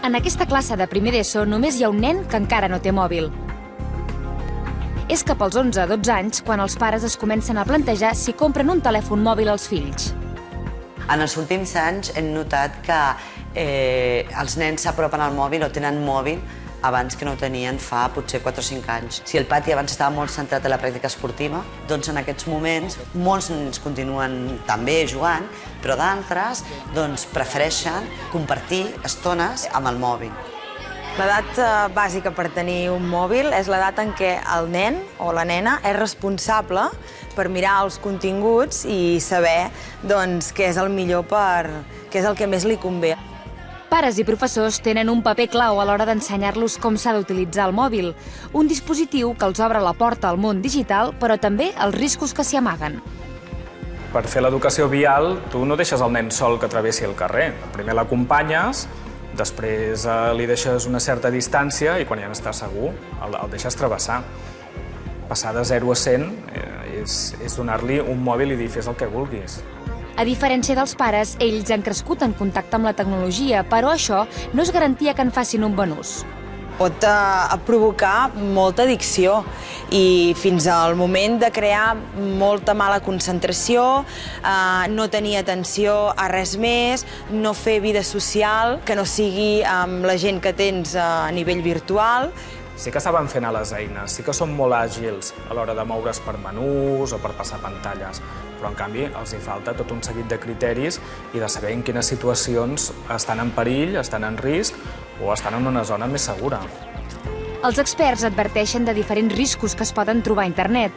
En aquesta classe de primer d'ESO només hi ha un nen que encara no té mòbil. És cap als 11-12 anys quan els pares es comencen a plantejar si compren un telèfon mòbil als fills. En els últims anys hem notat que els nens s'apropen al mòbil o tenen mòbil abans que no ho tenien fa potser 4 o 5 anys. Si el pati abans estava molt centrat en la pràctica esportiva, doncs en aquests moments molts nens continuen també jugant, però d'altres prefereixen compartir estones amb el mòbil. L'edat bàsica per tenir un mòbil és l'edat en què el nen o la nena és responsable per mirar els continguts i saber què és el millor què és el que més li convé. Pares i professors tenen un paper clau a l'hora d'ensenyar-los com s'ha d'utilitzar el mòbil, un dispositiu que els obre la porta al món digital, però també als riscos que s'hi amaguen. Per fer l'educació vial, tu no deixes el nen sol que travessi el carrer. Primer l'acompanyes, després li deixes una certa distància i quan ja n'està segur el deixes travessar. Passar de 0 a 100 és donar-li un mòbil i dir fes el que vulguis. A diferència dels pares, ells han crescut en contacte amb la tecnologia, però això no és garantia que en facin un bon ús. Pot provocar molta addicció i fins al moment de crear molta mala concentració, no tenir atenció a res més, no fer vida social, que no sigui amb la gent que tens a nivell virtual. Sí que saben fer anar les eines, sí que són molt àgils a l'hora de moure's per menús o per passar pantalles, però en canvi els hi falta tot un seguit de criteris i de saber en quines situacions estan en perill, estan en risc o estan en una zona més segura. Els experts adverteixen de diferents riscos que es poden trobar a internet.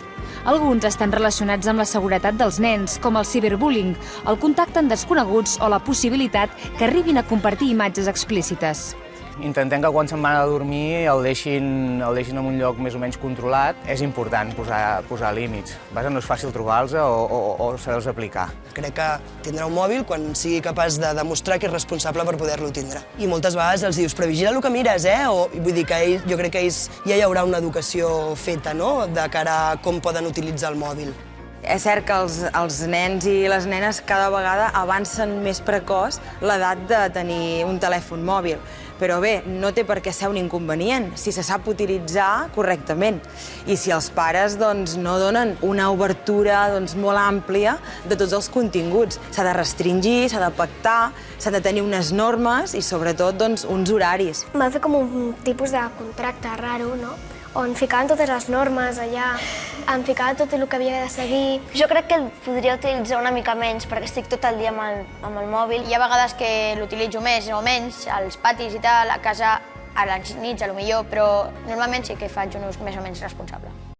Alguns estan relacionats amb la seguretat dels nens, com el ciberbullying, el contacte amb desconeguts o la possibilitat que arribin a compartir imatges explícites. Intentem que quan se'n van a dormir el deixin en un lloc més o menys controlat. És important posar límits. No és fàcil trobar-los o saber-los aplicar. Crec que tindrà un mòbil quan sigui capaç de demostrar que és responsable per poder-lo tindre. I moltes vegades els dius, però vigila el que mires, Vull dir que jo crec que ja hi haurà una educació feta, no?, de cara a com poden utilitzar el mòbil. És cert que els nens i les nenes cada vegada avancen més precoç l'edat de tenir un telèfon mòbil. Però bé, no té per què ser un inconvenient si se sap utilitzar correctament. I si els pares no donen una obertura molt àmplia de tots els continguts. S'ha de restringir, s'ha de pactar, s'ha de tenir unes normes i sobretot uns horaris. Van fer com un tipus de contracte raro, no?, on ficaven totes les normes allà, em ficava tot el que havia de seguir. Jo crec que el podria utilitzar una mica menys, perquè estic tot el dia amb el mòbil. Hi ha vegades que l'utilitzo més o menys, als patis i tal, a casa, a les nits, potser, però normalment sí que faig un ús més o menys responsable.